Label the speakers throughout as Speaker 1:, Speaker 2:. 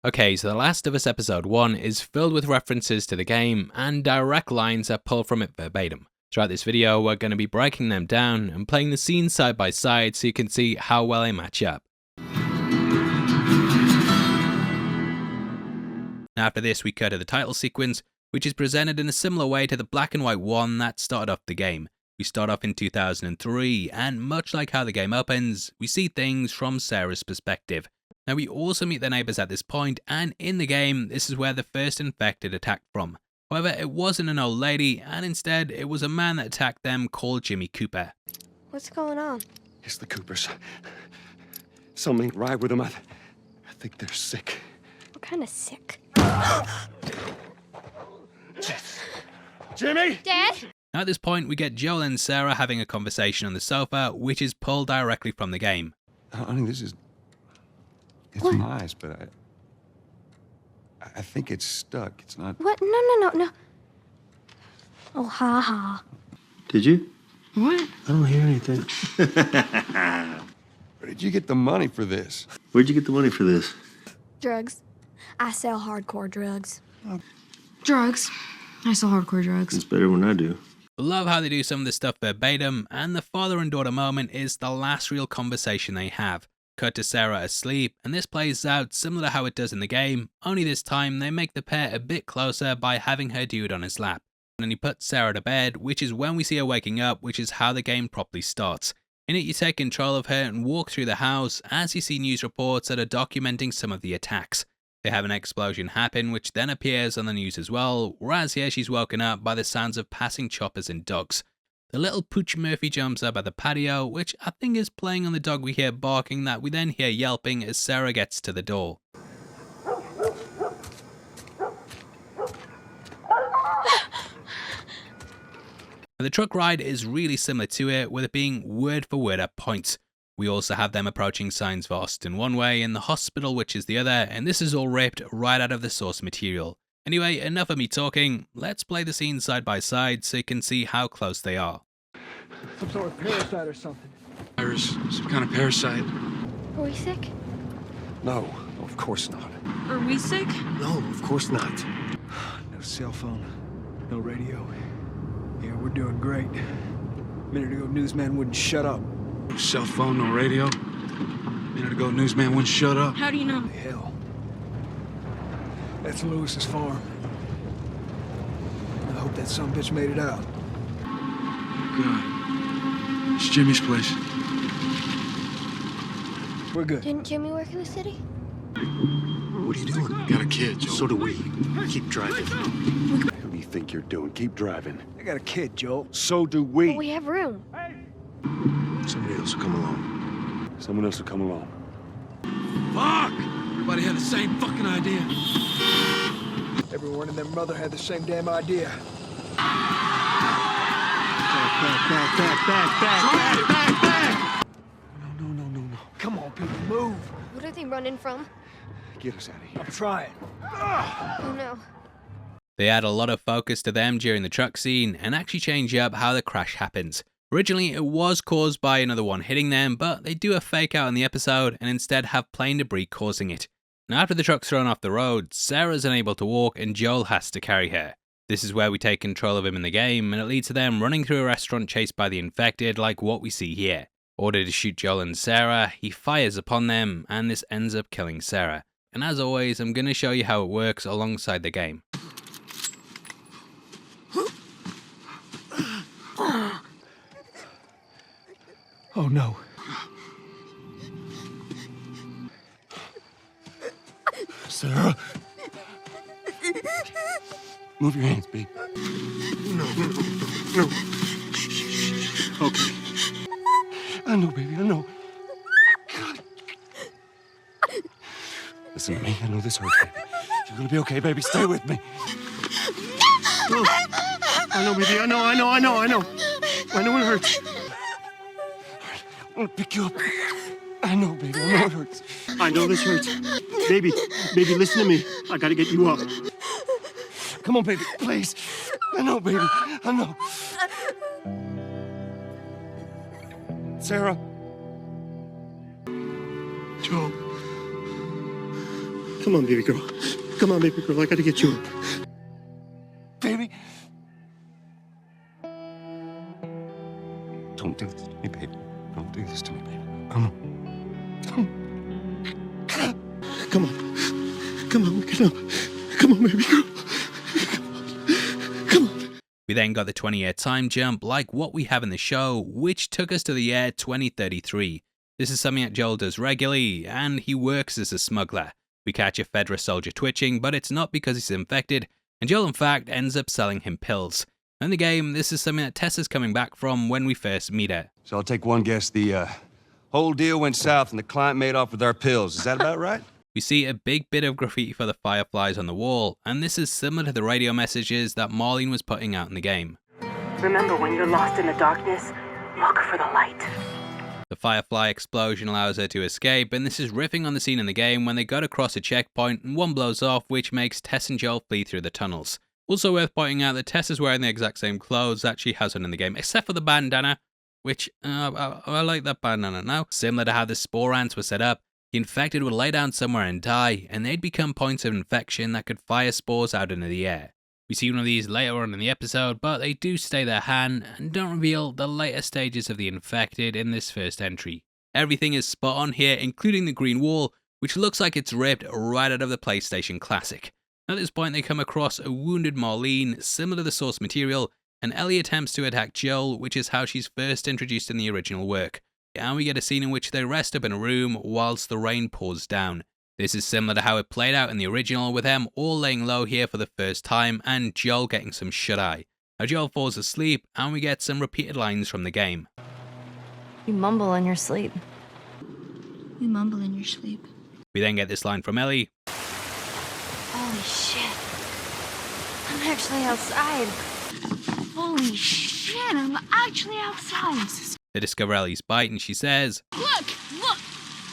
Speaker 1: Okay, so The Last of Us Episode 1 is filled with references to the game, and direct lines are pulled from it verbatim. Throughout this video, we're going to be breaking them down and playing the scenes side by side so you can see how well they match up. After this, we cut to the title sequence, which is presented in a similar way to the black and white one that started off the game. We start off in 2003, and much like how the game opens, we see things from Sarah's perspective. Now we also meet the neighbours at this point, and in the game, this is where the first infected attacked from. However, it wasn't an old lady, and instead it was a man that attacked them called Jimmy Cooper.
Speaker 2: What's going on?
Speaker 3: It's the Coopers. Something ain't right with them. I think they're sick.
Speaker 2: What kind of sick?
Speaker 3: Jimmy!
Speaker 2: Dad?
Speaker 1: At this point, we get Joel and Sarah having a conversation on the sofa, which is pulled directly from the game.
Speaker 3: Honey, this is... It's
Speaker 2: What?
Speaker 3: nice, but I think it's stuck. It's not...
Speaker 2: What? No. Oh, ha ha.
Speaker 4: Did you?
Speaker 2: What?
Speaker 4: I don't hear anything.
Speaker 3: Where did you get the money for this?
Speaker 4: Where'd you get the money for this?
Speaker 2: Drugs. I sell hardcore drugs.
Speaker 5: Drugs. I sell hardcore drugs.
Speaker 4: It's better when I do.
Speaker 1: Love how they do some of this stuff verbatim, and the father and daughter moment is the last real conversation they have. Cut to Sarah asleep, and this plays out similar to how it does in the game, only this time they make the pair a bit closer by having her do it on his lap. And then he puts Sarah to bed, which is when we see her waking up, which is how the game properly starts. In it, you take control of her and walk through the house as you see news reports that are documenting some of the attacks. They have an explosion happen, which then appears on the news as well, whereas here she's woken up by the sounds of passing choppers and dogs. The little Pooch Murphy jumps up at the patio, which I think is playing on the dog we hear barking that we then hear yelping as Sarah gets to the door. The truck ride is really similar to it, with it being word for word at points. We also have them approaching signs for Austin one way and the hospital which is the other, and this is all ripped right out of the source material. Anyway, enough of me talking, let's play the scenes side by side so you can see how close they are.
Speaker 6: Some sort of parasite or something.
Speaker 7: Virus, some kind of parasite.
Speaker 2: Are we sick?
Speaker 3: No, of course not.
Speaker 5: Are we sick?
Speaker 4: No, of course not.
Speaker 6: No cell phone, no radio. Yeah, we're doing great. A minute ago, newsman wouldn't shut up.
Speaker 7: No cell phone, no radio. A minute ago, newsman wouldn't shut up.
Speaker 5: How do you know?
Speaker 6: Hell. That's Lewis's farm. I hope that sumbitch made it out.
Speaker 7: God, it's Jimmy's place.
Speaker 6: We're good.
Speaker 2: Didn't Jimmy work in the city?
Speaker 4: What are you doing?
Speaker 7: Got a kid, Joel.
Speaker 4: So do we. Keep driving.
Speaker 3: What do you think you're doing? Keep driving.
Speaker 6: I got a kid, Joel.
Speaker 3: So do
Speaker 2: But
Speaker 3: we.
Speaker 2: we have room.
Speaker 4: Somebody else will come along.
Speaker 3: Someone else will come along.
Speaker 7: Fuck! Everybody had the same fucking idea.
Speaker 6: Everyone and their mother had the same damn idea.
Speaker 4: Back.
Speaker 3: No.
Speaker 6: Come on, people, move.
Speaker 2: What are they running from?
Speaker 3: Get us out of here.
Speaker 6: I'm trying.
Speaker 2: Oh no.
Speaker 1: They add a lot of focus to them during the truck scene and actually change up how the crash happens. Originally, it was caused by another one hitting them, but they do a fake out in the episode and instead have plane debris causing it. Now after the truck's thrown off the road, Sarah's unable to walk and Joel has to carry her. This is where we take control of him in the game, and it leads to them running through a restaurant chased by the infected like what we see here. Ordered to shoot Joel and Sarah, he fires upon them, and this ends up killing Sarah. And as always, I'm going to show you how it works alongside the game.
Speaker 6: Oh no.
Speaker 3: Sarah. Move your hands, babe.
Speaker 4: No. Okay.
Speaker 3: I know, baby, I know. God. Listen to me. I know this hurts, baby. You're gonna be okay, baby. Stay with me.
Speaker 4: No. I know, baby. I know. I know it hurts.
Speaker 3: I'm gonna pick you up. I know, baby. I know it hurts.
Speaker 4: I know this hurts. Baby, listen to me. I gotta get you up.
Speaker 3: Come on, baby, please. I know, baby. I know. Sarah.
Speaker 7: Joel.
Speaker 4: Come on, baby girl. Come on, baby girl. I gotta get you up.
Speaker 3: Baby. Don't do this to me, baby. Don't do this to me, baby. Come on.
Speaker 4: Come on. Come on, get up. Come on, baby girl. Come on.
Speaker 1: We then got the 20-year time jump like what we have in the show, which took us to the year 2033. This is something that Joel does regularly, and he works as a smuggler. We catch a Fedra soldier twitching, but it's not because he's infected, and Joel in fact ends up selling him pills. In the game, this is something that Tess is coming back from when we first meet her.
Speaker 3: So I'll take one guess. The whole deal went south and the client made off with our pills. Is that about right?
Speaker 1: We see a big bit of graffiti for the Fireflies on the wall, and this is similar to the radio messages that Marlene was putting out in the game.
Speaker 8: Remember, when you're lost in the darkness, look for the light.
Speaker 1: The Firefly Explosion allows her to escape, and this is riffing on the scene in the game when they go to cross a checkpoint and one blows off, which makes Tess and Joel flee through the tunnels. Also worth pointing out that Tess is wearing the exact same clothes that she has on in the game, except for the bandana, which, I like that bandana now. Similar to how the spore ants were set up, the infected would lay down somewhere and die, and they'd become points of infection that could fire spores out into the air. We see one of these later on in the episode, but they do stay their hand and don't reveal the later stages of the infected in this first entry. Everything is spot on here, including the green wall, which looks like it's ripped right out of the PlayStation Classic. At this point they come across a wounded Marlene, similar to the source material, and Ellie attempts to attack Joel, which is how she's first introduced in the original work. And we get a scene in which they rest up in a room whilst the rain pours down. This is similar to how it played out in the original, with them all laying low here for the first time and Joel getting some shut-eye. Now Joel falls asleep and we get some repeated lines from the game.
Speaker 2: You mumble in your sleep.
Speaker 5: You mumble in your sleep.
Speaker 1: We then get this line from Ellie.
Speaker 2: Holy shit. I'm actually outside.
Speaker 5: Holy shit, I'm actually outside.
Speaker 1: They discover Ellie's bite and she says,
Speaker 9: Look!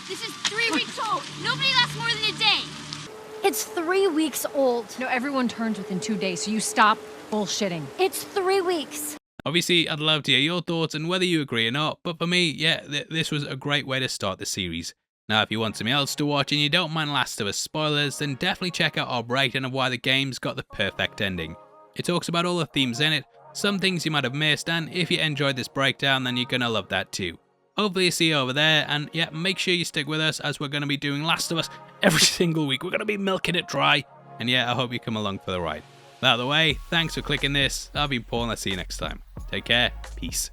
Speaker 9: This is 3 weeks old. Nobody lasts more than a day.
Speaker 2: It's 3 weeks old.
Speaker 10: No, everyone turns within 2 days, so you stop bullshitting.
Speaker 2: It's 3 weeks.
Speaker 1: Obviously, I'd love to hear your thoughts and whether you agree or not, but for me, yeah, this was a great way to start the series. Now, if you want something else to watch and you don't mind Last of Us spoilers, then definitely check out our breakdown of why the game's got the perfect ending. It talks about all the themes in it, some things you might have missed, and if you enjoyed this breakdown, then you're gonna love that too. Hopefully see you over there, and yeah, make sure you stick with us as we're going to be doing Last of Us every single week. We're going to be milking it dry, and yeah, I hope you come along for the ride. Out of the way, thanks for clicking this. I've been Paul, and I'll see you next time. Take care, peace.